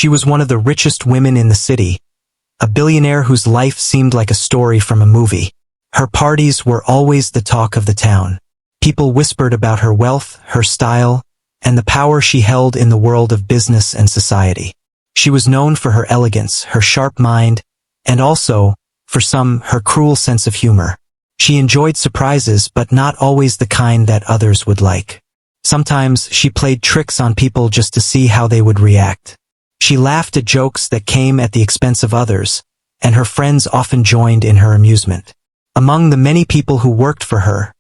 She was one of the richest women in the city, a billionaire whose life seemed like a story from a movie. Her parties were always the talk of the town. People whispered about her wealth, her style, and the power she held in the world of business and society. She was known for her elegance, her sharp mind, and also, for some, her cruel sense of humor. She enjoyed surprises, but not always the kind that others would like. Sometimes she played tricks on people just to see how they would react. She laughed at jokes that came at the expense of others, and her friends often joined in her amusement. Among the many people who worked for her,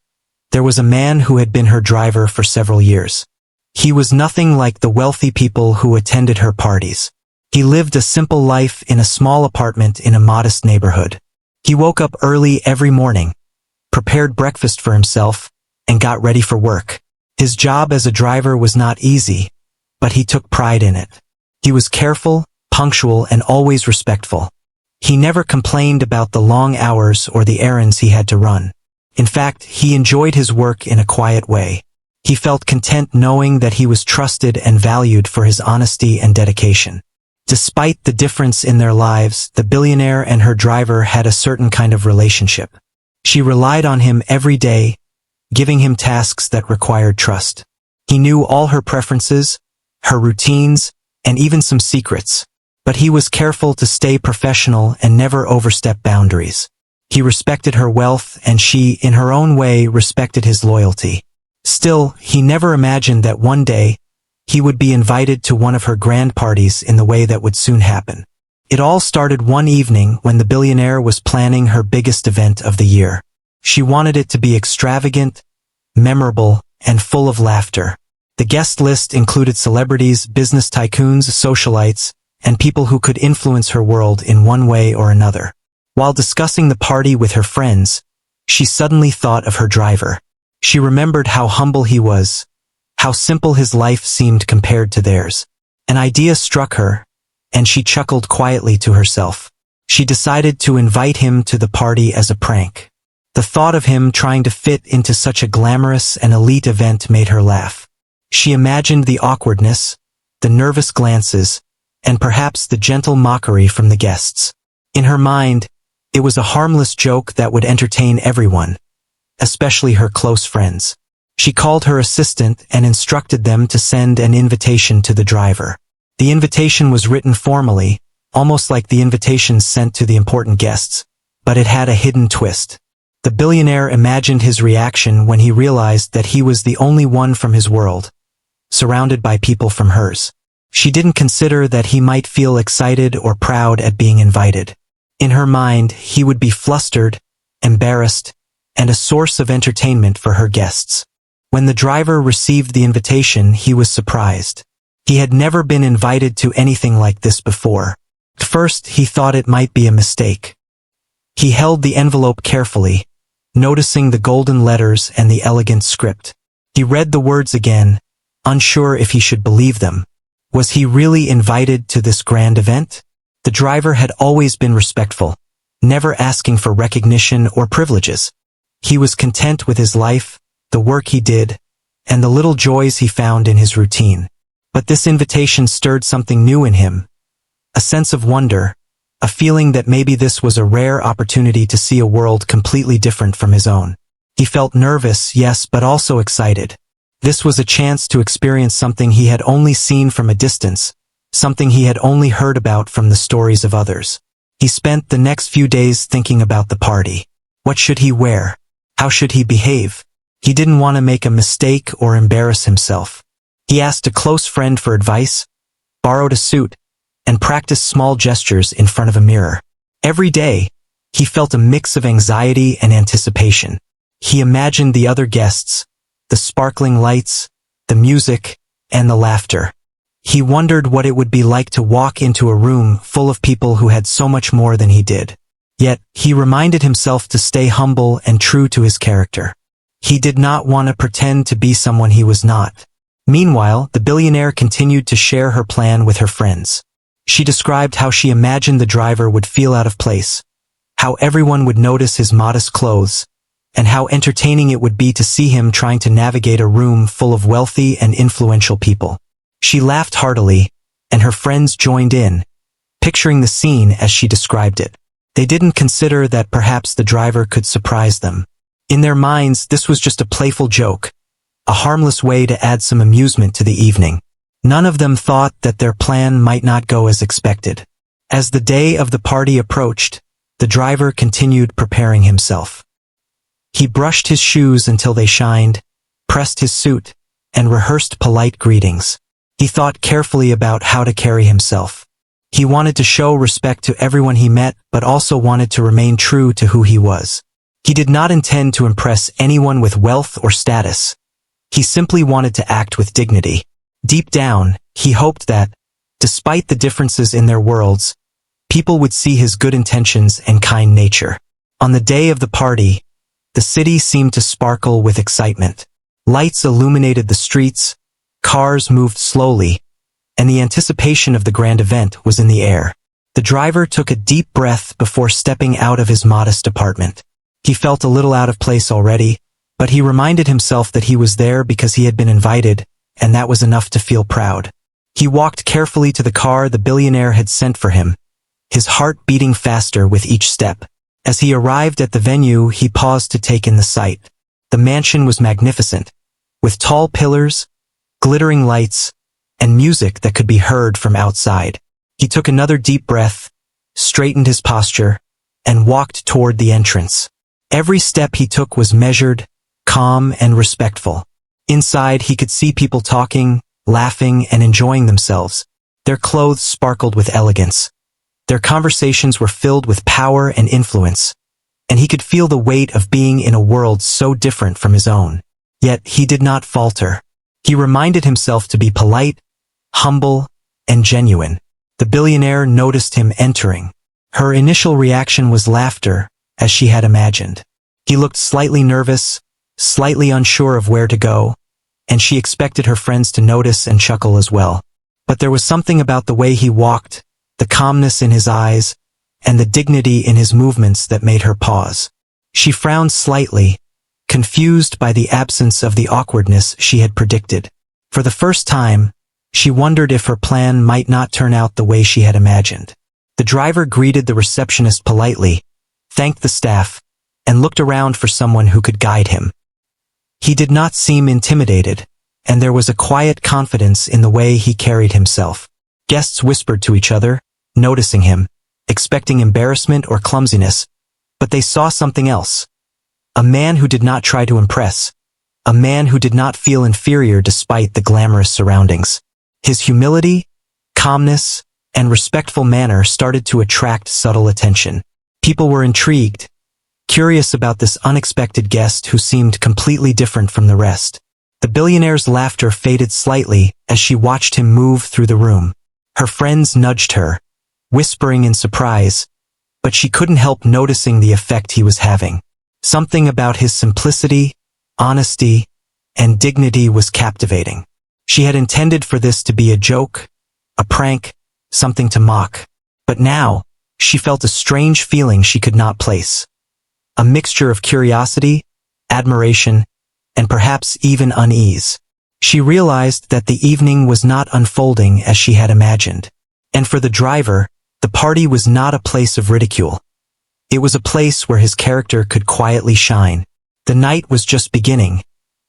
there was a man who had been her driver for several years. He was nothing like the wealthy people who attended her parties. He lived a simple life in a small apartment in a modest neighborhood. He woke up early every morning, prepared breakfast for himself, and got ready for work. His job as a driver was not easy, but he took pride in it. He was careful, punctual, and always respectful. He never complained about the long hours or the errands he had to run. In fact, he enjoyed his work in a quiet way. He felt content knowing that he was trusted and valued for his honesty and dedication. Despite the difference in their lives, the billionaire and her driver had a certain kind of relationship. She relied on him every day, giving him tasks that required trust. He knew all her preferences, her routines, and even some secrets, but he was careful to stay professional and never overstep boundaries. He respected her wealth, and she, in her own way, respected his loyalty. Still, he never imagined that one day, he would be invited to one of her grand parties in the way that would soon happen. It all started one evening when the billionaire was planning her biggest event of the year. She wanted it to be extravagant, memorable, and full of laughter. The guest list included celebrities, business tycoons, socialites, and people who could influence her world in one way or another. While discussing the party with her friends, she suddenly thought of her driver. She remembered how humble he was, how simple his life seemed compared to theirs. An idea struck her, and she chuckled quietly to herself. She decided to invite him to the party as a prank. The thought of him trying to fit into such a glamorous and elite event made her laugh. She imagined the awkwardness, the nervous glances, and perhaps the gentle mockery from the guests. In her mind, it was a harmless joke that would entertain everyone, especially her close friends. She called her assistant and instructed them to send an invitation to the driver. The invitation was written formally, almost like the invitations sent to the important guests, but it had a hidden twist. The billionaire imagined his reaction when he realized that he was the only one from his world, surrounded by people from hers. She didn't consider that he might feel excited or proud at being invited. In her mind, he would be flustered, embarrassed, and a source of entertainment for her guests. When the driver received the invitation, he was surprised. He had never been invited to anything like this before. At first, he thought it might be a mistake. He held the envelope carefully, noticing the golden letters and the elegant script. He read the words again, unsure if he should believe them. Was he really invited to this grand event? The driver had always been respectful, never asking for recognition or privileges. He was content with his life, the work he did, and the little joys he found in his routine. But this invitation stirred something new in him, a sense of wonder, a feeling that maybe this was a rare opportunity to see a world completely different from his own. He felt nervous, yes, but also excited. This was a chance to experience something he had only seen from a distance, something he had only heard about from the stories of others. He spent the next few days thinking about the party. What should he wear? How should he behave? He didn't want to make a mistake or embarrass himself. He asked a close friend for advice, borrowed a suit, and practiced small gestures in front of a mirror. Every day, he felt a mix of anxiety and anticipation. He imagined the other guests, the sparkling lights, the music, and the laughter. He wondered what it would be like to walk into a room full of people who had so much more than he did. Yet, he reminded himself to stay humble and true to his character. He did not want to pretend to be someone he was not. Meanwhile, the billionaire continued to share her plan with her friends. She described how she imagined the driver would feel out of place, how everyone would notice his modest clothes, and how entertaining it would be to see him trying to navigate a room full of wealthy and influential people. She laughed heartily, and her friends joined in, picturing the scene as she described it. They didn't consider that perhaps the driver could surprise them. In their minds, this was just a playful joke, a harmless way to add some amusement to the evening. None of them thought that their plan might not go as expected. As the day of the party approached, the driver continued preparing himself. He brushed his shoes until they shined, pressed his suit, and rehearsed polite greetings. He thought carefully about how to carry himself. He wanted to show respect to everyone he met, but also wanted to remain true to who he was. He did not intend to impress anyone with wealth or status. He simply wanted to act with dignity. Deep down, he hoped that, despite the differences in their worlds, people would see his good intentions and kind nature. On the day of the party, the city seemed to sparkle with excitement. Lights illuminated the streets, cars moved slowly, and the anticipation of the grand event was in the air. The driver took a deep breath before stepping out of his modest apartment. He felt a little out of place already, but he reminded himself that he was there because he had been invited, and that was enough to feel proud. He walked carefully to the car the billionaire had sent for him, his heart beating faster with each step. As he arrived at the venue, he paused to take in the sight. The mansion was magnificent, with tall pillars, glittering lights, and music that could be heard from outside. He took another deep breath, straightened his posture, and walked toward the entrance. Every step he took was measured, calm, and respectful. Inside, he could see people talking, laughing, and enjoying themselves. Their clothes sparkled with elegance. Their conversations were filled with power and influence, and he could feel the weight of being in a world so different from his own. Yet he did not falter. He reminded himself to be polite, humble, and genuine. The billionaire noticed him entering. Her initial reaction was laughter, as she had imagined. He looked slightly nervous, slightly unsure of where to go, and she expected her friends to notice and chuckle as well. But there was something about the way he walked, the calmness in his eyes, and the dignity in his movements that made her pause. She frowned slightly, confused by the absence of the awkwardness she had predicted. For the first time, she wondered if her plan might not turn out the way she had imagined. The driver greeted the receptionist politely, thanked the staff, and looked around for someone who could guide him. He did not seem intimidated, and there was a quiet confidence in the way he carried himself. Guests whispered to each other, noticing him, expecting embarrassment or clumsiness, but they saw something else. A man who did not try to impress. A man who did not feel inferior despite the glamorous surroundings. His humility, calmness, and respectful manner started to attract subtle attention. People were intrigued, curious about this unexpected guest who seemed completely different from the rest. The billionaire's laughter faded slightly as she watched him move through the room. Her friends nudged her, whispering in surprise, but she couldn't help noticing the effect he was having. Something about his simplicity, honesty, and dignity was captivating. She had intended for this to be a joke, a prank, something to mock. But now, she felt a strange feeling she could not place. A mixture of curiosity, admiration, and perhaps even unease. She realized that the evening was not unfolding as she had imagined. And for the driver, the party was not a place of ridicule. It was a place where his character could quietly shine. The night was just beginning,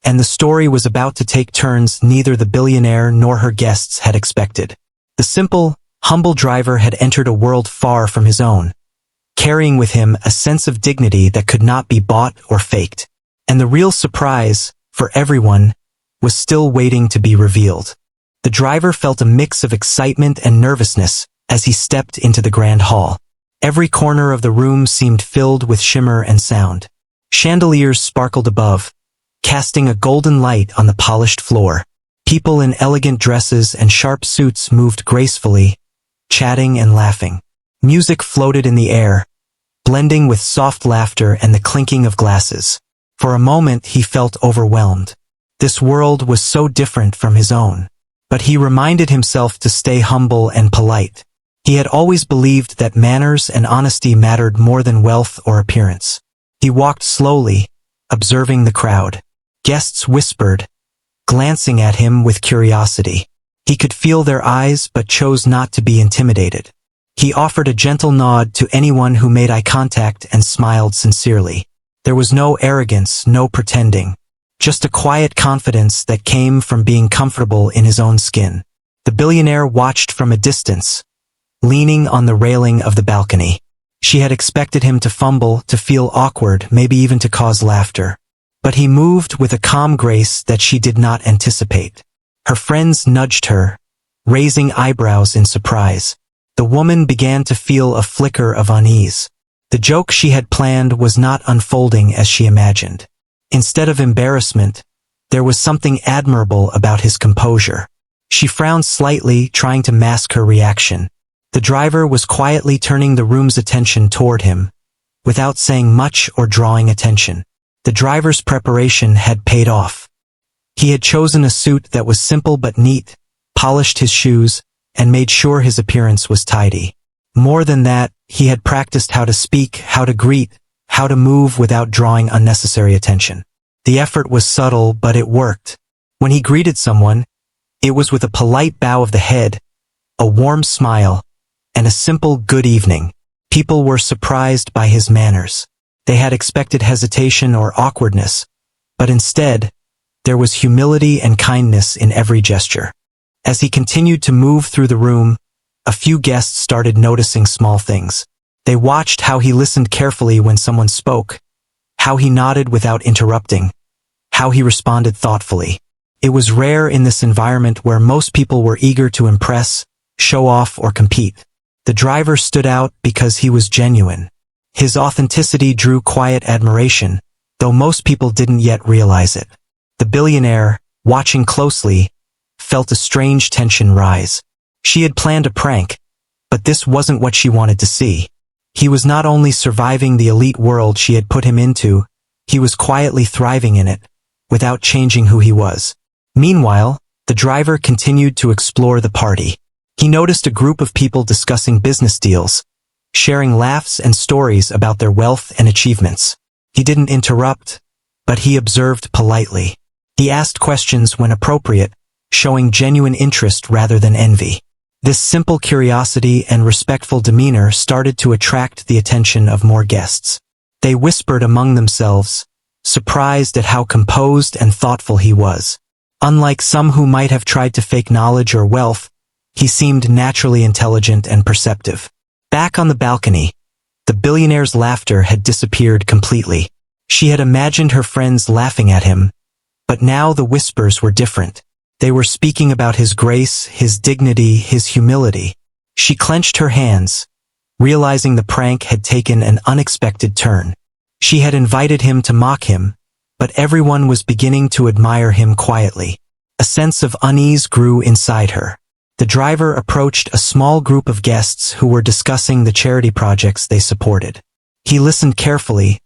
and the story was about to take turns neither the billionaire nor her guests had expected. The simple, humble driver had entered a world far from his own, carrying with him a sense of dignity that could not be bought or faked. And the real surprise, for everyone, was still waiting to be revealed. The driver felt a mix of excitement and nervousness as he stepped into the grand hall. Every corner of the room seemed filled with shimmer and sound. Chandeliers sparkled above, casting a golden light on the polished floor. People in elegant dresses and sharp suits moved gracefully, chatting and laughing. Music floated in the air, blending with soft laughter and the clinking of glasses. For a moment he felt overwhelmed. This world was so different from his own. But he reminded himself to stay humble and polite. He had always believed that manners and honesty mattered more than wealth or appearance. He walked slowly, observing the crowd. Guests whispered, glancing at him with curiosity. He could feel their eyes but chose not to be intimidated. He offered a gentle nod to anyone who made eye contact and smiled sincerely. There was no arrogance, no pretending. Just a quiet confidence that came from being comfortable in his own skin. The billionaire watched from a distance, leaning on the railing of the balcony. She had expected him to fumble, to feel awkward, maybe even to cause laughter. But he moved with a calm grace that she did not anticipate. Her friends nudged her, raising eyebrows in surprise. The woman began to feel a flicker of unease. The joke she had planned was not unfolding as she imagined. Instead of embarrassment, there was something admirable about his composure. She frowned slightly, trying to mask her reaction. The driver was quietly turning the room's attention toward him, without saying much or drawing attention. The driver's preparation had paid off. He had chosen a suit that was simple but neat, polished his shoes, and made sure his appearance was tidy. More than that, he had practiced how to speak, how to greet, how to move without drawing unnecessary attention. The effort was subtle, but it worked. When he greeted someone, it was with a polite bow of the head, a warm smile, and a simple good evening. People were surprised by his manners. They had expected hesitation or awkwardness, but instead, there was humility and kindness in every gesture. As he continued to move through the room, a few guests started noticing small things. They watched how he listened carefully when someone spoke, how he nodded without interrupting, how he responded thoughtfully. It was rare in this environment where most people were eager to impress, show off, or compete. The driver stood out because he was genuine. His authenticity drew quiet admiration, though most people didn't yet realize it. The billionaire, watching closely, felt a strange tension rise. She had planned a prank, but this wasn't what she wanted to see. He was not only surviving the elite world she had put him into, he was quietly thriving in it, without changing who he was. Meanwhile, the driver continued to explore the party. He noticed a group of people discussing business deals, sharing laughs and stories about their wealth and achievements. He didn't interrupt, but he observed politely. He asked questions when appropriate, showing genuine interest rather than envy. This simple curiosity and respectful demeanor started to attract the attention of more guests. They whispered among themselves, surprised at how composed and thoughtful he was. Unlike some who might have tried to fake knowledge or wealth, he seemed naturally intelligent and perceptive. Back on the balcony, the billionaire's laughter had disappeared completely. She had imagined her friends laughing at him, but now the whispers were different. They were speaking about his grace, his dignity, his humility. She clenched her hands, realizing the prank had taken an unexpected turn. She had invited him to mock him, but everyone was beginning to admire him quietly. A sense of unease grew inside her. The driver approached a small group of guests who were discussing the charity projects they supported. He listened carefully,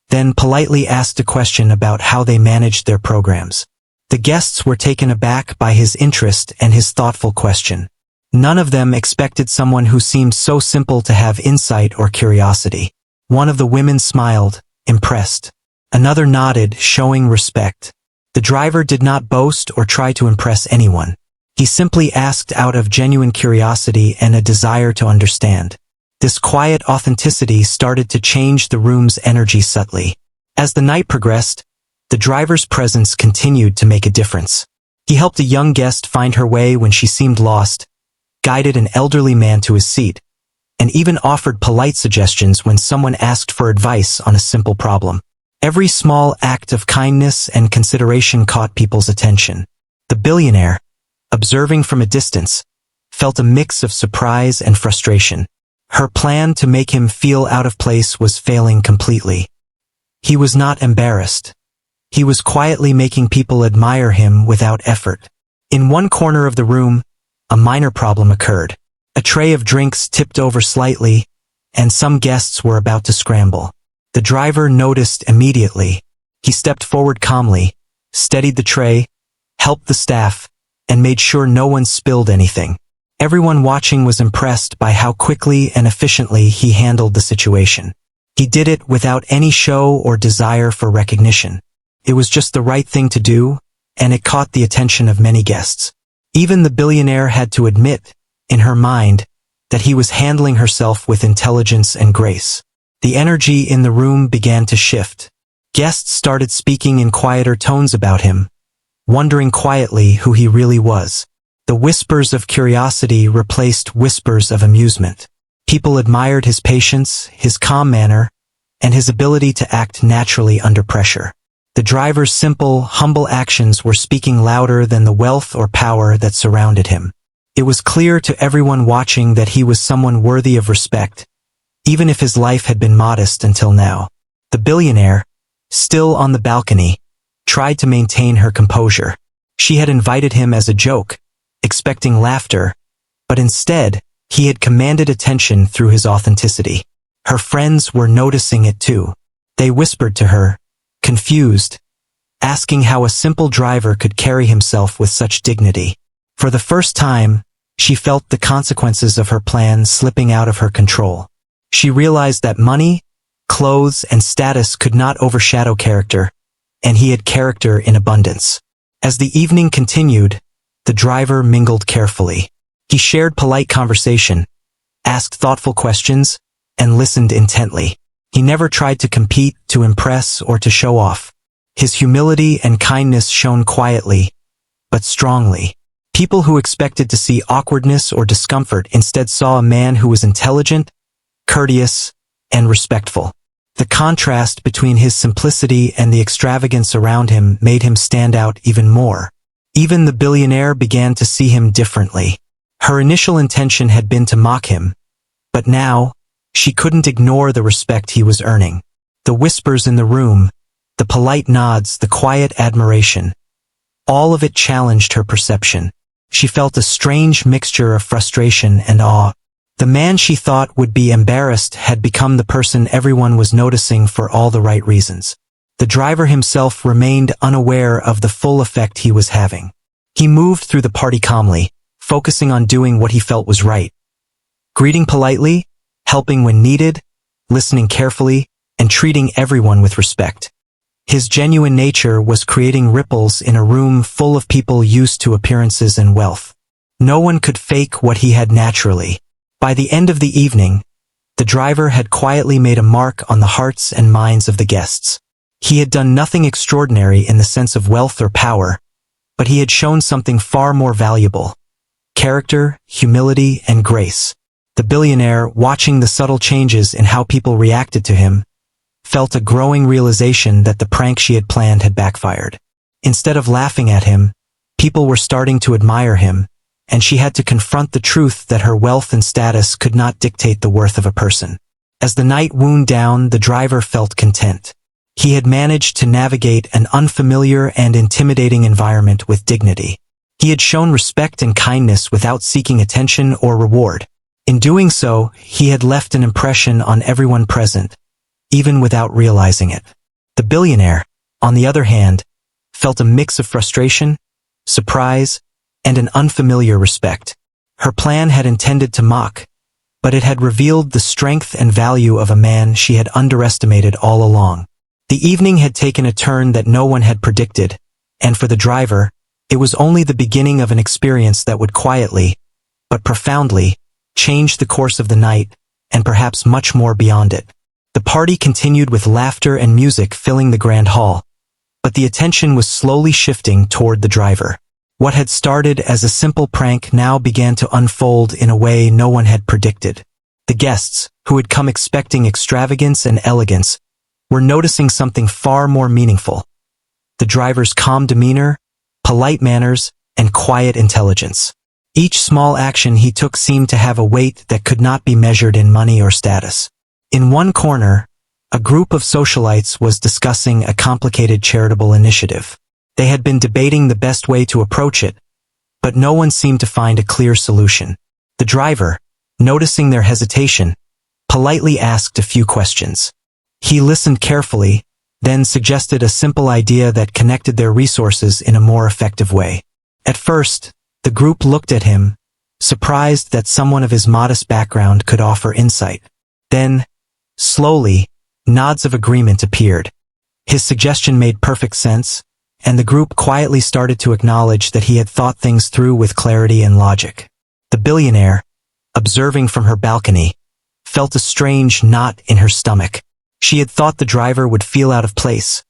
then politely asked a question about how they managed their programs. The guests were taken aback by his interest and his thoughtful question. None of them expected someone who seemed so simple to have insight or curiosity. One of the women smiled, impressed. Another nodded, showing respect. The driver did not boast or try to impress anyone. He simply asked out of genuine curiosity and a desire to understand. This quiet authenticity started to change the room's energy subtly. As the night progressed, the driver's presence continued to make a difference. He helped a young guest find her way when she seemed lost, guided an elderly man to his seat, and even offered polite suggestions when someone asked for advice on a simple problem. Every small act of kindness and consideration caught people's attention. The billionaire, observing from a distance, felt a mix of surprise and frustration. Her plan to make him feel out of place was failing completely. He was not embarrassed. He was quietly making people admire him without effort. In one corner of the room, a minor problem occurred. A tray of drinks tipped over slightly, and some guests were about to scramble. The driver noticed immediately. He stepped forward calmly, steadied the tray, helped the staff, and made sure no one spilled anything. Everyone watching was impressed by how quickly and efficiently he handled the situation. He did it without any show or desire for recognition. It was just the right thing to do, and it caught the attention of many guests. Even the billionaire had to admit, in her mind, that he was handling herself with intelligence and grace. The energy in the room began to shift. Guests started speaking in quieter tones about him, wondering quietly who he really was. The whispers of curiosity replaced whispers of amusement. People admired his patience, his calm manner, and his ability to act naturally under pressure. The driver's simple, humble actions were speaking louder than the wealth or power that surrounded him. It was clear to everyone watching that he was someone worthy of respect, even if his life had been modest until now. The billionaire, still on the balcony, tried to maintain her composure. She had invited him as a joke, expecting laughter, but instead, he had commanded attention through his authenticity. Her friends were noticing it too. They whispered to her, confused, asking how a simple driver could carry himself with such dignity. For the first time, she felt the consequences of her plan slipping out of her control. She realized that money, clothes, and status could not overshadow character, and he had character in abundance. As the evening continued, the driver mingled carefully. He shared polite conversation, asked thoughtful questions, and listened intently. He never tried to compete, to impress, or to show off. His humility and kindness shone quietly, but strongly. People who expected to see awkwardness or discomfort instead saw a man who was intelligent, courteous, and respectful. The contrast between his simplicity and the extravagance around him made him stand out even more. Even the billionaire began to see him differently. Her initial intention had been to mock him, but now, she couldn't ignore the respect he was earning. The whispers in the room, the polite nods, the quiet admiration, all of it challenged her perception. She felt a strange mixture of frustration and awe. The man she thought would be embarrassed had become the person everyone was noticing for all the right reasons. The driver himself remained unaware of the full effect he was having. He moved through the party calmly, focusing on doing what he felt was right. Greeting politely, helping when needed, listening carefully, and treating everyone with respect. His genuine nature was creating ripples in a room full of people used to appearances and wealth. No one could fake what he had naturally. By the end of the evening, the driver had quietly made a mark on the hearts and minds of the guests. He had done nothing extraordinary in the sense of wealth or power, but he had shown something far more valuable: character, humility, and grace. The billionaire, watching the subtle changes in how people reacted to him, felt a growing realization that the prank she had planned had backfired. Instead of laughing at him, people were starting to admire him, and she had to confront the truth that her wealth and status could not dictate the worth of a person. As the night wound down, the driver felt content. He had managed to navigate an unfamiliar and intimidating environment with dignity. He had shown respect and kindness without seeking attention or reward. In doing so, he had left an impression on everyone present, even without realizing it. The billionaire, on the other hand, felt a mix of frustration, surprise, and an unfamiliar respect. Her plan had intended to mock, but it had revealed the strength and value of a man she had underestimated all along. The evening had taken a turn that no one had predicted, and for the driver, it was only the beginning of an experience that would quietly, but profoundly, change the course of the night, and perhaps much more beyond it. The party continued with laughter and music filling the grand hall, but the attention was slowly shifting toward the driver. What had started as a simple prank now began to unfold in a way no one had predicted. The guests, who had come expecting extravagance and elegance, were noticing something far more meaningful: the driver's calm demeanor, polite manners, and quiet intelligence. Each small action he took seemed to have a weight that could not be measured in money or status. In one corner, a group of socialites was discussing a complicated charitable initiative. They had been debating the best way to approach it, but no one seemed to find a clear solution. The driver, noticing their hesitation, politely asked a few questions. He listened carefully, then suggested a simple idea that connected their resources in a more effective way. At first, the group looked at him, surprised that someone of his modest background could offer insight. Then, slowly, nods of agreement appeared. His suggestion made perfect sense, and the group quietly started to acknowledge that he had thought things through with clarity and logic. The billionaire, observing from her balcony, felt a strange knot in her stomach. She had thought the driver would feel out of place,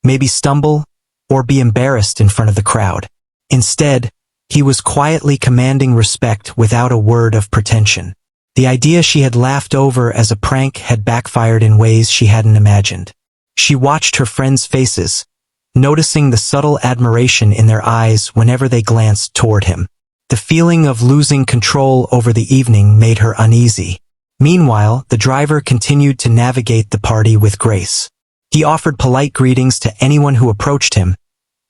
maybe stumble, or be embarrassed in front of the crowd. Instead, he was quietly commanding respect without a word of pretension. The idea she had laughed over as a prank had backfired in ways she hadn't imagined. She watched her friends' faces, noticing the subtle admiration in their eyes whenever they glanced toward him. The feeling of losing control over the evening made her uneasy. Meanwhile, the driver continued to navigate the party with grace. He offered polite greetings to anyone who approached him,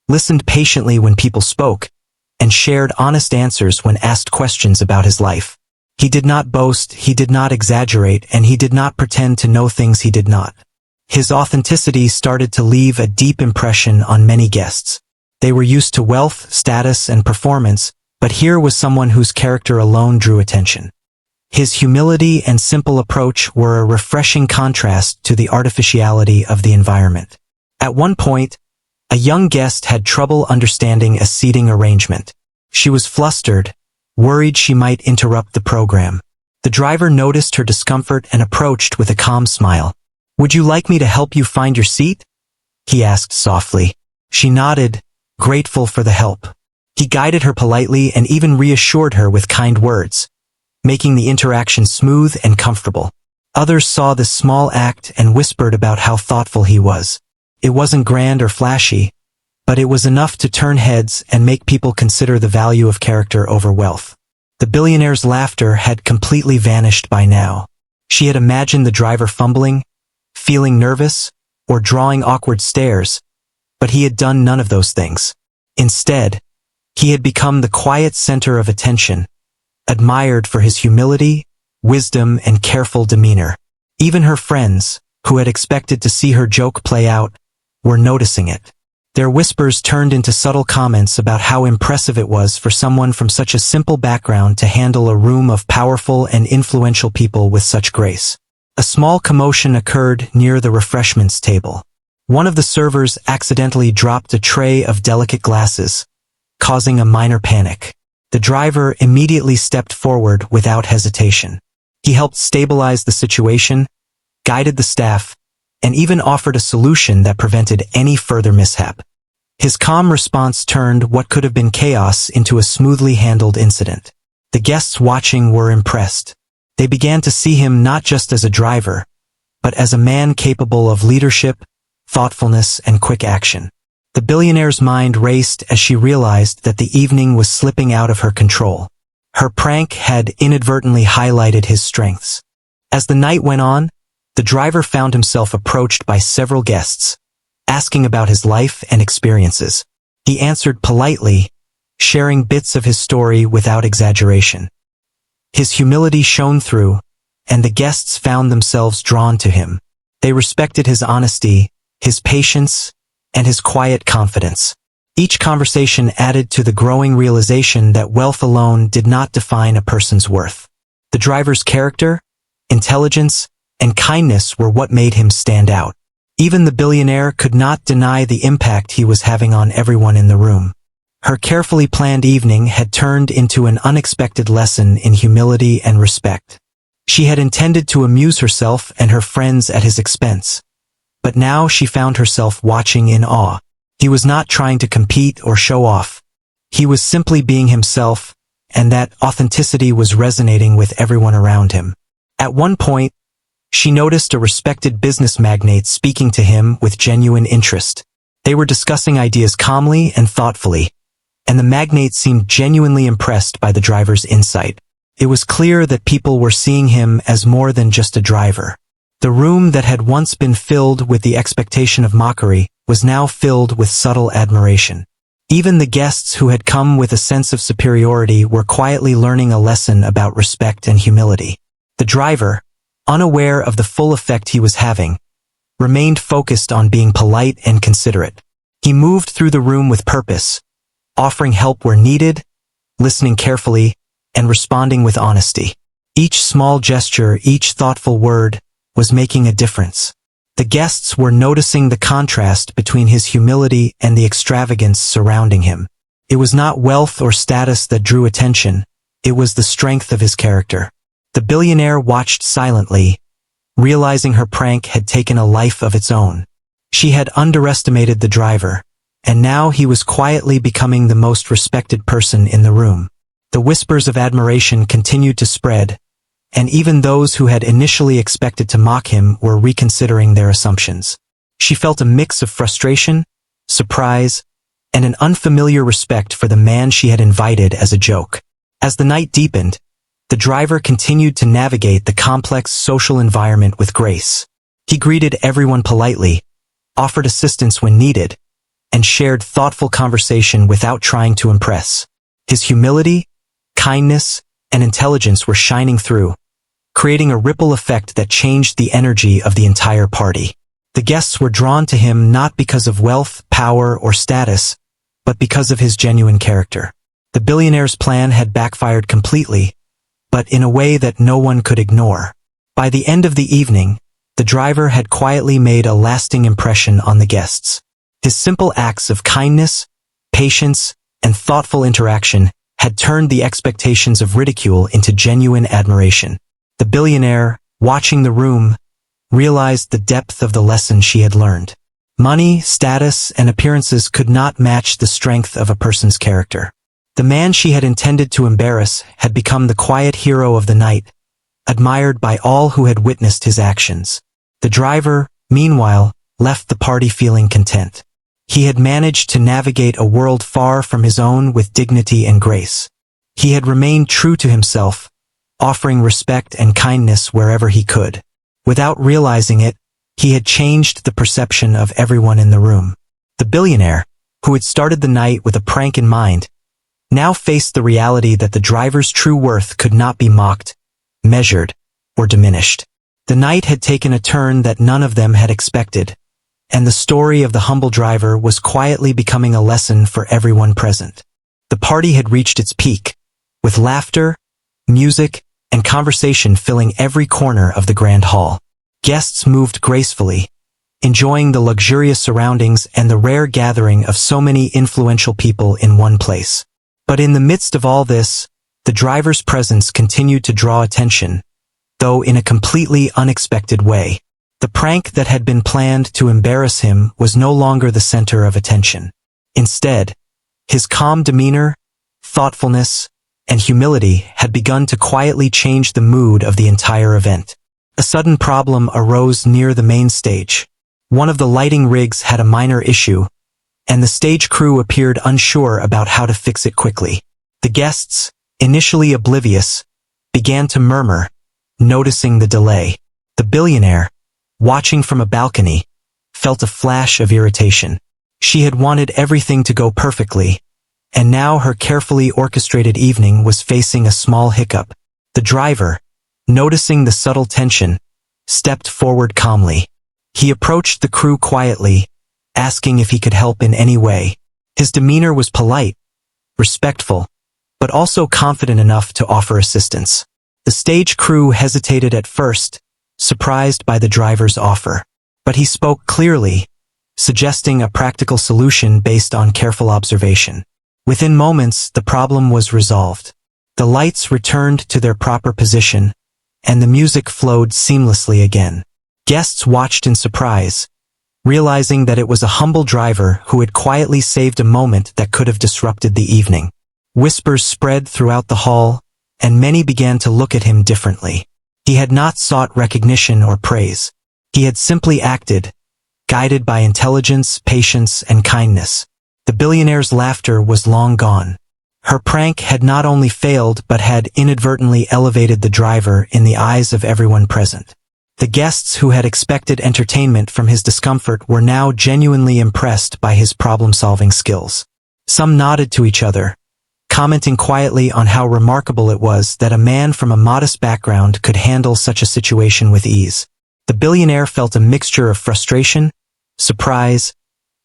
listened patiently when people spoke, and shared honest answers when asked questions about his life. He did not boast, he did not exaggerate, and he did not pretend to know things he did not. His authenticity started to leave a deep impression on many guests. They were used to wealth, status, and performance, but here was someone whose character alone drew attention. His humility and simple approach were a refreshing contrast to the artificiality of the environment. At one point, a young guest had trouble understanding a seating arrangement. She was flustered, worried she might interrupt the program. The driver noticed her discomfort and approached with a calm smile. "Would you like me to help you find your seat?" he asked softly. She nodded, grateful for the help. He guided her politely and even reassured her with kind words, making the interaction smooth and comfortable. Others saw this small act and whispered about how thoughtful he was. It wasn't grand or flashy, but it was enough to turn heads and make people consider the value of character over wealth. The billionaire's laughter had completely vanished by now. She had imagined the driver fumbling, feeling nervous, or drawing awkward stares, but he had done none of those things. Instead, he had become the quiet center of attention, admired for his humility, wisdom, and careful demeanor. Even her friends, who had expected to see her joke play out, were noticing it. Their whispers turned into subtle comments about how impressive it was for someone from such a simple background to handle a room of powerful and influential people with such grace. A small commotion occurred near the refreshments table. One of the servers accidentally dropped a tray of delicate glasses, causing a minor panic. The driver immediately stepped forward without hesitation. He helped stabilize the situation, guided the staff, and even offered a solution that prevented any further mishap. His calm response turned what could have been chaos into a smoothly handled incident. The guests watching were impressed. They began to see him not just as a driver, but as a man capable of leadership, thoughtfulness, and quick action. The billionaire's mind raced as she realized that the evening was slipping out of her control. Her prank had inadvertently highlighted his strengths. As the night went on, the driver found himself approached by several guests, asking about his life and experiences. He answered politely, sharing bits of his story without exaggeration. His humility shone through, and the guests found themselves drawn to him. They respected his honesty, his patience, and his quiet confidence. Each conversation added to the growing realization that wealth alone did not define a person's worth. The driver's character, intelligence, and kindness were what made him stand out. Even the billionaire could not deny the impact he was having on everyone in the room. Her carefully planned evening had turned into an unexpected lesson in humility and respect. She had intended to amuse herself and her friends at his expense, but now she found herself watching in awe. He was not trying to compete or show off. He was simply being himself, and that authenticity was resonating with everyone around him. At one point, she noticed a respected business magnate speaking to him with genuine interest. They were discussing ideas calmly and thoughtfully, and the magnate seemed genuinely impressed by the driver's insight. It was clear that people were seeing him as more than just a driver. The room that had once been filled with the expectation of mockery was now filled with subtle admiration. Even the guests who had come with a sense of superiority were quietly learning a lesson about respect and humility. The driver, unaware of the full effect he was having, remained focused on being polite and considerate. He moved through the room with purpose, offering help where needed, listening carefully, and responding with honesty. Each small gesture, each thoughtful word, was making a difference. The guests were noticing the contrast between his humility and the extravagance surrounding him. It was not wealth or status that drew attention, it was the strength of his character. The billionaire watched silently, realizing her prank had taken a life of its own. She had underestimated the driver, and now he was quietly becoming the most respected person in the room. The whispers of admiration continued to spread, and even those who had initially expected to mock him were reconsidering their assumptions. She felt a mix of frustration, surprise, and an unfamiliar respect for the man she had invited as a joke. As the night deepened, the driver continued to navigate the complex social environment with grace. He greeted everyone politely, offered assistance when needed, and shared thoughtful conversation without trying to impress. His humility, kindness, and intelligence were shining through, creating a ripple effect that changed the energy of the entire party. The guests were drawn to him not because of wealth, power, or status, but because of his genuine character. The billionaire's plan had backfired completely, but in a way that no one could ignore. By the end of the evening, the driver had quietly made a lasting impression on the guests. His simple acts of kindness, patience, and thoughtful interaction had turned the expectations of ridicule into genuine admiration. The billionaire, watching the room, realized the depth of the lesson she had learned. Money, status, and appearances could not match the strength of a person's character. The man she had intended to embarrass had become the quiet hero of the night, admired by all who had witnessed his actions. The driver, meanwhile, left the party feeling content. He had managed to navigate a world far from his own with dignity and grace. He had remained true to himself, offering respect and kindness wherever he could. Without realizing it, he had changed the perception of everyone in the room. The billionaire, who had started the night with a prank in mind, now faced the reality that the driver's true worth could not be mocked, measured, or diminished. The night had taken a turn that none of them had expected, and the story of the humble driver was quietly becoming a lesson for everyone present. The party had reached its peak, with laughter, music, and conversation filling every corner of the grand hall. Guests moved gracefully, enjoying the luxurious surroundings and the rare gathering of so many influential people in one place. But in the midst of all this, the driver's presence continued to draw attention, though in a completely unexpected way. The prank that had been planned to embarrass him was no longer the center of attention. Instead, his calm demeanor, thoughtfulness, and humility had begun to quietly change the mood of the entire event. A sudden problem arose near the main stage. One of the lighting rigs had a minor issue, and the stage crew appeared unsure about how to fix it quickly. The guests, initially oblivious, began to murmur, noticing the delay. The billionaire, watching from a balcony, felt a flash of irritation. She had wanted everything to go perfectly, and now her carefully orchestrated evening was facing a small hiccup. The driver, noticing the subtle tension, stepped forward calmly. He approached the crew quietly, asking if he could help in any way. His demeanor was polite, respectful, but also confident enough to offer assistance. The stage crew hesitated at first, surprised by the driver's offer. But he spoke clearly, suggesting a practical solution based on careful observation. Within moments, the problem was resolved. The lights returned to their proper position, and the music flowed seamlessly again. Guests watched in surprise, realizing that it was a humble driver who had quietly saved a moment that could have disrupted the evening. Whispers spread throughout the hall, and many began to look at him differently. He had not sought recognition or praise. He had simply acted, guided by intelligence, patience, and kindness. The billionaire's laughter was long gone. Her prank had not only failed but had inadvertently elevated the driver in the eyes of everyone present. The guests who had expected entertainment from his discomfort were now genuinely impressed by his problem-solving skills. Some nodded to each other, commenting quietly on how remarkable it was that a man from a modest background could handle such a situation with ease. The billionaire felt a mixture of frustration, surprise,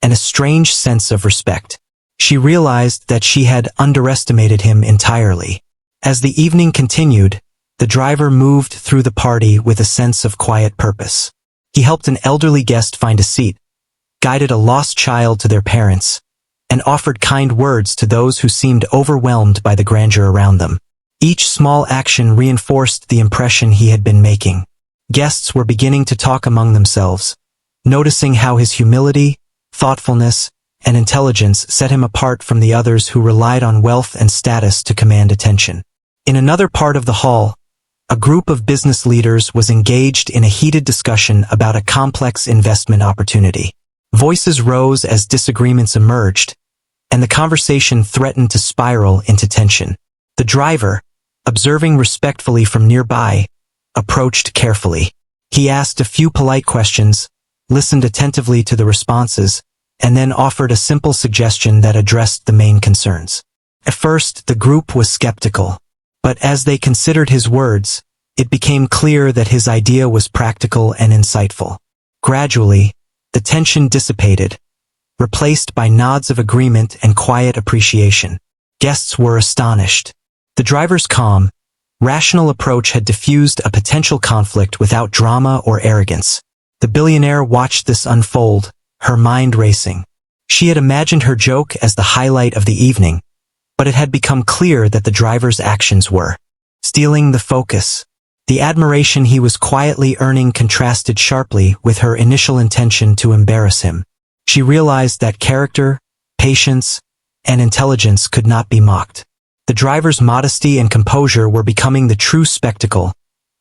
and a strange sense of respect. She realized that she had underestimated him entirely. As the evening continued, the driver moved through the party with a sense of quiet purpose. He helped an elderly guest find a seat, guided a lost child to their parents, and offered kind words to those who seemed overwhelmed by the grandeur around them. Each small action reinforced the impression he had been making. Guests were beginning to talk among themselves, noticing how his humility, thoughtfulness, and intelligence set him apart from the others who relied on wealth and status to command attention. In another part of the hall, a group of business leaders was engaged in a heated discussion about a complex investment opportunity. Voices rose as disagreements emerged, and the conversation threatened to spiral into tension. The driver, observing respectfully from nearby, approached carefully. He asked a few polite questions, listened attentively to the responses, and then offered a simple suggestion that addressed the main concerns. At first, the group was skeptical, but as they considered his words, it became clear that his idea was practical and insightful. Gradually, the tension dissipated, replaced by nods of agreement and quiet appreciation. Guests were astonished. The driver's calm, rational approach had diffused a potential conflict without drama or arrogance. The billionaire watched this unfold, her mind racing. She had imagined her joke as the highlight of the evening, but it had become clear that the driver's actions were stealing the focus. The admiration he was quietly earning contrasted sharply with her initial intention to embarrass him. She realized that character, patience, and intelligence could not be mocked. The driver's modesty and composure were becoming the true spectacle,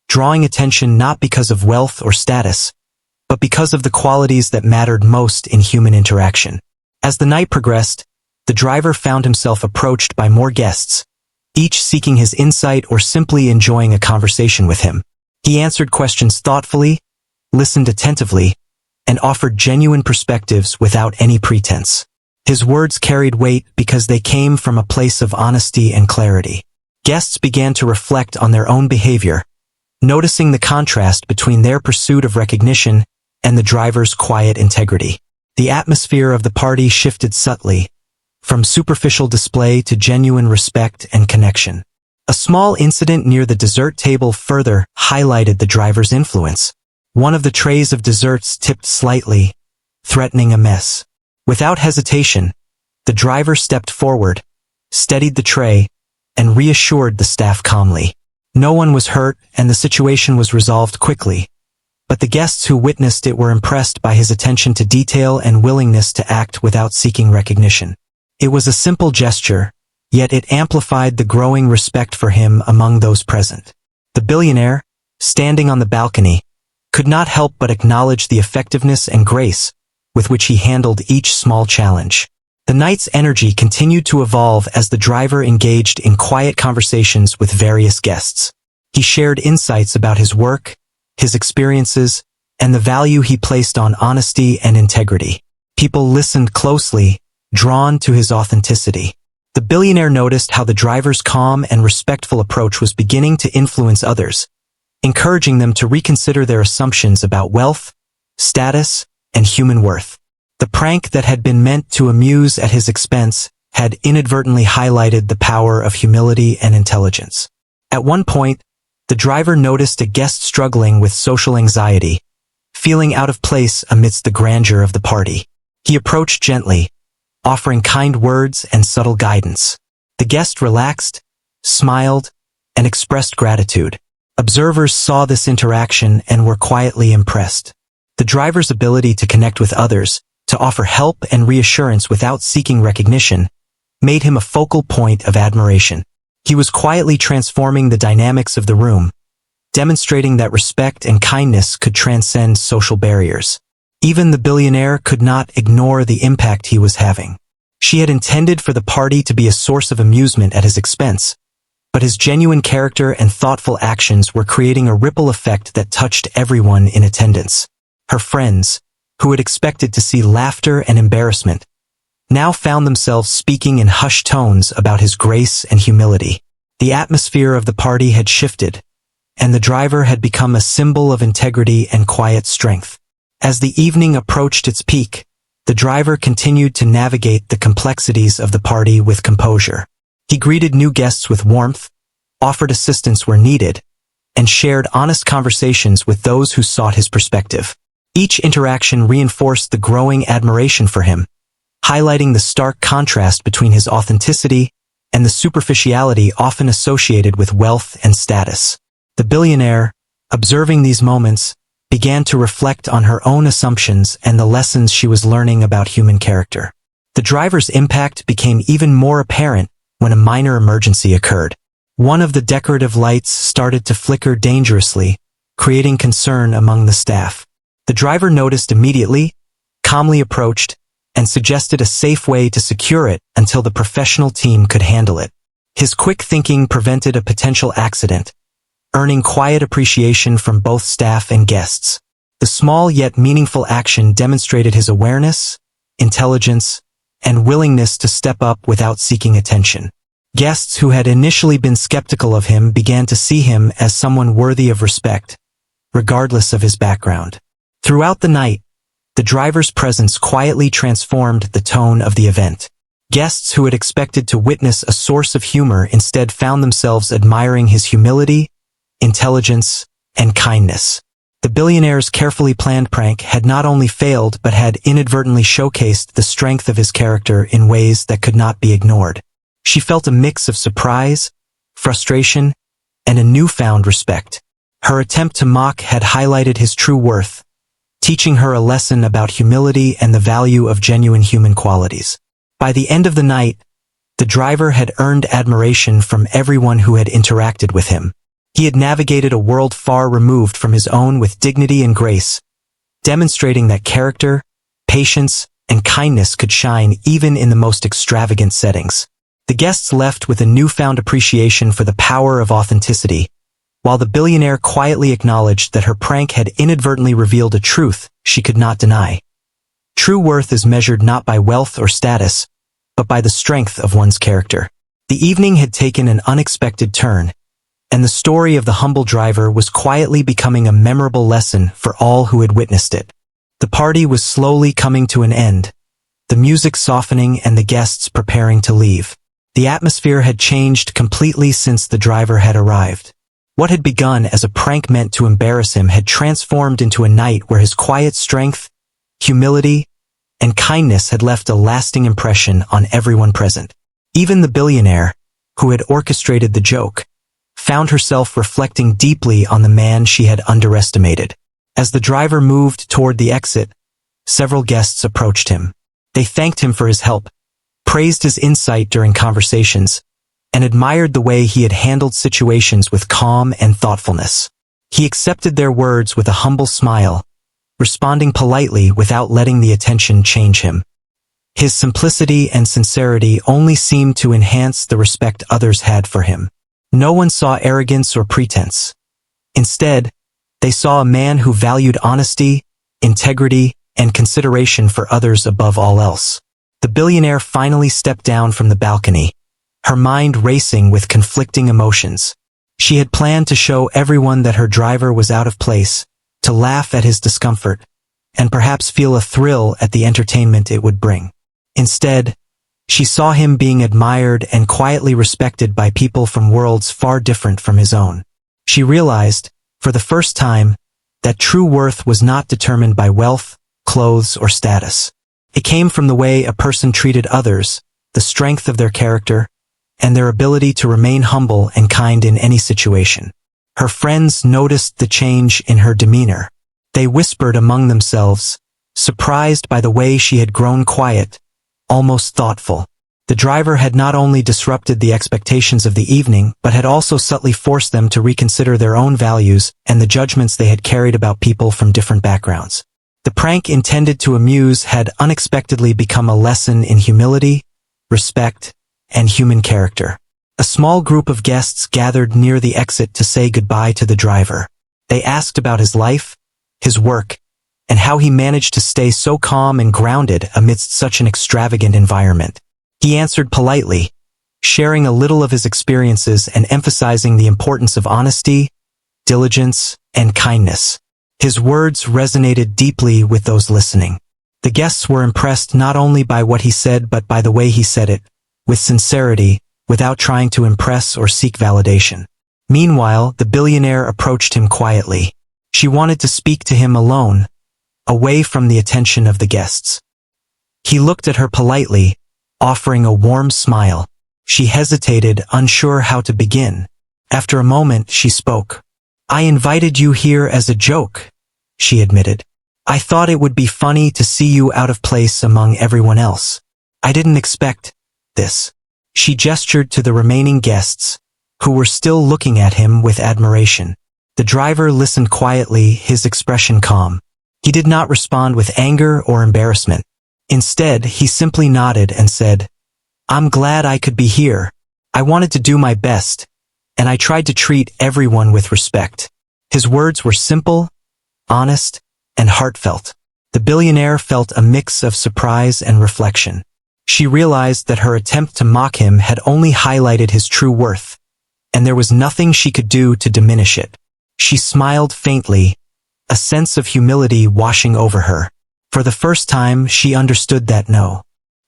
drawing attention not because of wealth or status, but because of the qualities that mattered most in human interaction. As the night progressed, the driver found himself approached by more guests, each seeking his insight or simply enjoying a conversation with him. He answered questions thoughtfully, listened attentively, and offered genuine perspectives without any pretense. His words carried weight because they came from a place of honesty and clarity. Guests began to reflect on their own behavior, noticing the contrast between their pursuit of recognition and the driver's quiet integrity. The atmosphere of the party shifted subtly, from superficial display to genuine respect and connection. A small incident near the dessert table further highlighted the driver's influence. One of the trays of desserts tipped slightly, threatening a mess. Without hesitation, the driver stepped forward, steadied the tray, and reassured the staff calmly. No one was hurt, and the situation was resolved quickly. But the guests who witnessed it were impressed by his attention to detail and willingness to act without seeking recognition. It was a simple gesture, yet it amplified the growing respect for him among those present. The billionaire, standing on the balcony, could not help but acknowledge the effectiveness and grace with which he handled each small challenge. The night's energy continued to evolve as the driver engaged in quiet conversations with various guests. He shared insights about his work, his experiences, and the value he placed on honesty and integrity. People listened closely, drawn to his authenticity. The billionaire noticed how the driver's calm and respectful approach was beginning to influence others, encouraging them to reconsider their assumptions about wealth, status, and human worth. The prank that had been meant to amuse at his expense had inadvertently highlighted the power of humility and intelligence. At one point, the driver noticed a guest struggling with social anxiety, feeling out of place amidst the grandeur of the party. He approached gently, offering kind words and subtle guidance. The guest relaxed, smiled, and expressed gratitude. Observers saw this interaction and were quietly impressed. The driver's ability to connect with others, to offer help and reassurance without seeking recognition, made him a focal point of admiration. He was quietly transforming the dynamics of the room, demonstrating that respect and kindness could transcend social barriers. Even the billionaire could not ignore the impact he was having. She had intended for the party to be a source of amusement at his expense, but his genuine character and thoughtful actions were creating a ripple effect that touched everyone in attendance. Her friends, who had expected to see laughter and embarrassment, now found themselves speaking in hushed tones about his grace and humility. The atmosphere of the party had shifted, and the driver had become a symbol of integrity and quiet strength. As the evening approached its peak, the driver continued to navigate the complexities of the party with composure. He greeted new guests with warmth, offered assistance where needed, and shared honest conversations with those who sought his perspective. Each interaction reinforced the growing admiration for him, highlighting the stark contrast between his authenticity and the superficiality often associated with wealth and status. The billionaire, observing these moments, began to reflect on her own assumptions and the lessons she was learning about human character. The driver's impact became even more apparent when a minor emergency occurred. One of the decorative lights started to flicker dangerously, creating concern among the staff. The driver noticed immediately, calmly approached, and suggested a safe way to secure it until the professional team could handle it. His quick thinking prevented a potential accident, earning quiet appreciation from both staff and guests. The small yet meaningful action demonstrated his awareness, intelligence, and willingness to step up without seeking attention. Guests who had initially been skeptical of him began to see him as someone worthy of respect, regardless of his background. Throughout the night, the driver's presence quietly transformed the tone of the event. Guests who had expected to witness a source of humor instead found themselves admiring his humility, intelligence, and kindness. The billionaire's carefully planned prank had not only failed but had inadvertently showcased the strength of his character in ways that could not be ignored. She felt a mix of surprise, frustration, and a newfound respect. Her attempt to mock had highlighted his true worth, teaching her a lesson about humility and the value of genuine human qualities. By the end of the night, the driver had earned admiration from everyone who had interacted with him. He had navigated a world far removed from his own with dignity and grace, demonstrating that character, patience, and kindness could shine even in the most extravagant settings. The guests left with a newfound appreciation for the power of authenticity, while the billionaire quietly acknowledged that her prank had inadvertently revealed a truth she could not deny. True worth is measured not by wealth or status, but by the strength of one's character. The evening had taken an unexpected turn, and the story of the humble driver was quietly becoming a memorable lesson for all who had witnessed it. The party was slowly coming to an end, the music softening and the guests preparing to leave. The atmosphere had changed completely since the driver had arrived. What had begun as a prank meant to embarrass him had transformed into a night where his quiet strength, humility, and kindness had left a lasting impression on everyone present. Even the billionaire, who had orchestrated the joke, found herself reflecting deeply on the man she had underestimated. As the driver moved toward the exit, several guests approached him. They thanked him for his help, praised his insight during conversations, and admired the way he had handled situations with calm and thoughtfulness. He accepted their words with a humble smile, responding politely without letting the attention change him. His simplicity and sincerity only seemed to enhance the respect others had for him. No one saw arrogance or pretense. Instead, they saw a man who valued honesty, integrity, and consideration for others above all else. The billionaire finally stepped down from the balcony, her mind racing with conflicting emotions. She had planned to show everyone that her driver was out of place, to laugh at his discomfort, and perhaps feel a thrill at the entertainment it would bring. Instead, she saw him being admired and quietly respected by people from worlds far different from his own. She realized, for the first time, that true worth was not determined by wealth, clothes, or status. It came from the way a person treated others, the strength of their character, and their ability to remain humble and kind in any situation. Her friends noticed the change in her demeanor. They whispered among themselves, surprised by the way she had grown quiet, almost thoughtful. The driver had not only disrupted the expectations of the evening, but had also subtly forced them to reconsider their own values and the judgments they had carried about people from different backgrounds. The prank intended to amuse had unexpectedly become a lesson in humility, respect, and human character. A small group of guests gathered near the exit to say goodbye to the driver. They asked about his life, his work, and how he managed to stay so calm and grounded amidst such an extravagant environment. He answered politely, sharing a little of his experiences and emphasizing the importance of honesty, diligence, and kindness. His words resonated deeply with those listening. The guests were impressed not only by what he said but by the way he said it, with sincerity, without trying to impress or seek validation. Meanwhile, the billionaire approached him quietly. She wanted to speak to him alone, away from the attention of the guests. He looked at her politely, offering a warm smile. She hesitated, unsure how to begin. After a moment, she spoke. "I invited you here as a joke," she admitted. "I thought it would be funny to see you out of place among everyone else. I didn't expect this." She gestured to the remaining guests, who were still looking at him with admiration. The driver listened quietly, his expression calm. He did not respond with anger or embarrassment. Instead, he simply nodded and said, "I'm glad I could be here. I wanted to do my best, and I tried to treat everyone with respect." His words were simple, honest, and heartfelt. The billionaire felt a mix of surprise and reflection. She realized that her attempt to mock him had only highlighted his true worth, and there was nothing she could do to diminish it. She smiled faintly, a sense of humility washing over her. For the first time, she understood that no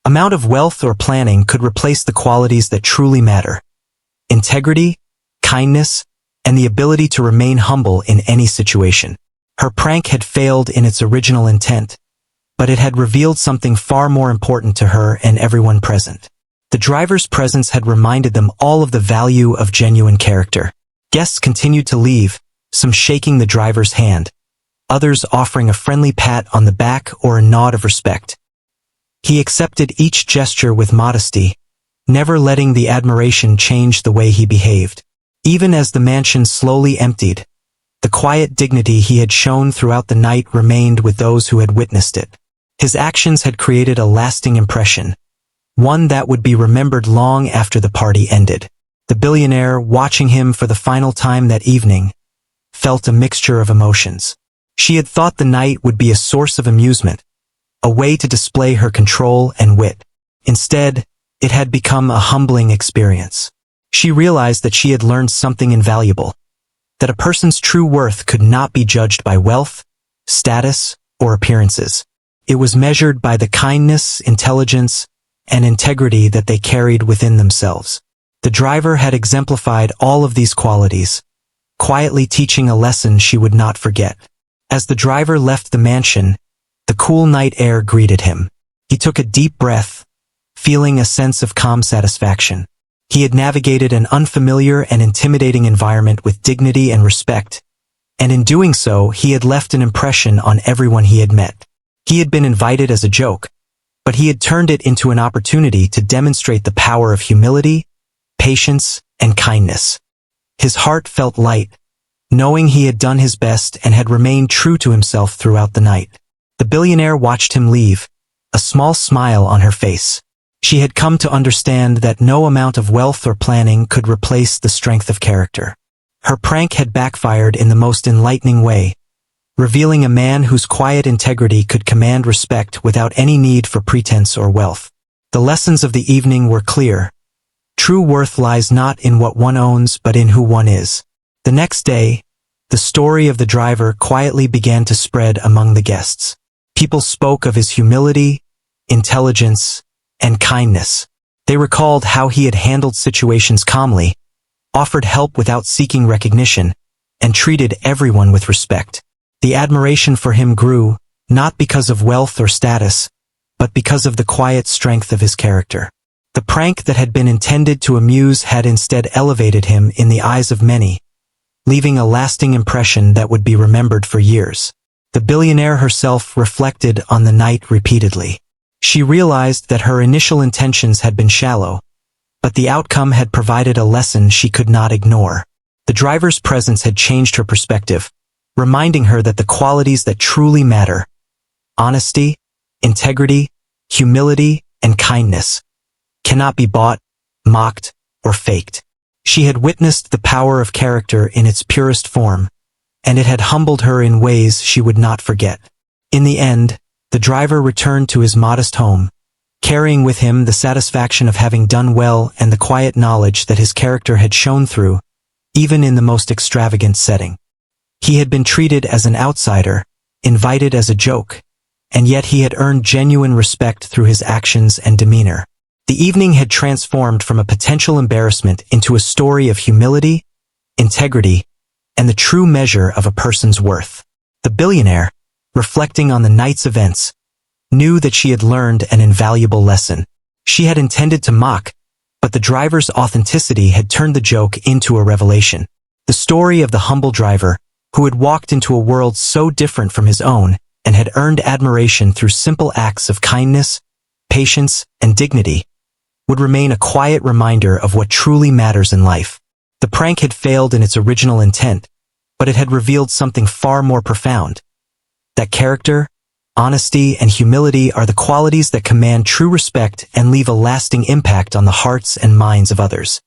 amount of wealth or planning could replace the qualities that truly matter: integrity, kindness, and the ability to remain humble in any situation. Her prank had failed in its original intent, but it had revealed something far more important to her and everyone present. The driver's presence had reminded them all of the value of genuine character. Guests continued to leave, some shaking the driver's hand, others offering a friendly pat on the back or a nod of respect. He accepted each gesture with modesty, never letting the admiration change the way he behaved. Even as the mansion slowly emptied, the quiet dignity he had shown throughout the night remained with those who had witnessed it. His actions had created a lasting impression, one that would be remembered long after the party ended. The billionaire, watching him for the final time that evening, felt a mixture of emotions. She had thought the night would be a source of amusement, a way to display her control and wit. Instead, it had become a humbling experience. She realized that she had learned something invaluable, that a person's true worth could not be judged by wealth, status, or appearances. It was measured by the kindness, intelligence, and integrity that they carried within themselves. The driver had exemplified all of these qualities, quietly teaching a lesson she would not forget. As the driver left the mansion, the cool night air greeted him. He took a deep breath, feeling a sense of calm satisfaction. He had navigated an unfamiliar and intimidating environment with dignity and respect, and in doing so, he had left an impression on everyone he had met. He had been invited as a joke, but he had turned it into an opportunity to demonstrate the power of humility, patience, and kindness. His heart felt light, knowing he had done his best and had remained true to himself throughout the night. The billionaire watched him leave, a small smile on her face. She had come to understand that no amount of wealth or planning could replace the strength of character. Her prank had backfired in the most enlightening way, revealing a man whose quiet integrity could command respect without any need for pretense or wealth. The lessons of the evening were clear. True worth lies not in what one owns but in who one is. The next day, the story of the driver quietly began to spread among the guests. People spoke of his humility, intelligence, and kindness. They recalled how he had handled situations calmly, offered help without seeking recognition, and treated everyone with respect. The admiration for him grew, not because of wealth or status, but because of the quiet strength of his character. The prank that had been intended to amuse had instead elevated him in the eyes of many, leaving a lasting impression that would be remembered for years. The billionaire herself reflected on the night repeatedly. She realized that her initial intentions had been shallow, but the outcome had provided a lesson she could not ignore. The driver's presence had changed her perspective, reminding her that the qualities that truly matter, honesty, integrity, humility, and kindness, cannot be bought, mocked, or faked. She had witnessed the power of character in its purest form, and it had humbled her in ways she would not forget. In the end, the driver returned to his modest home, carrying with him the satisfaction of having done well and the quiet knowledge that his character had shone through, even in the most extravagant setting. He had been treated as an outsider, invited as a joke, and yet he had earned genuine respect through his actions and demeanor. The evening had transformed from a potential embarrassment into a story of humility, integrity, and the true measure of a person's worth. The billionaire, reflecting on the night's events, knew that she had learned an invaluable lesson. She had intended to mock, but the driver's authenticity had turned the joke into a revelation. The story of the humble driver, who had walked into a world so different from his own and had earned admiration through simple acts of kindness, patience, and dignity, would remain a quiet reminder of what truly matters in life. The prank had failed in its original intent, but it had revealed something far more profound. That character, honesty, and humility are the qualities that command true respect and leave a lasting impact on the hearts and minds of others.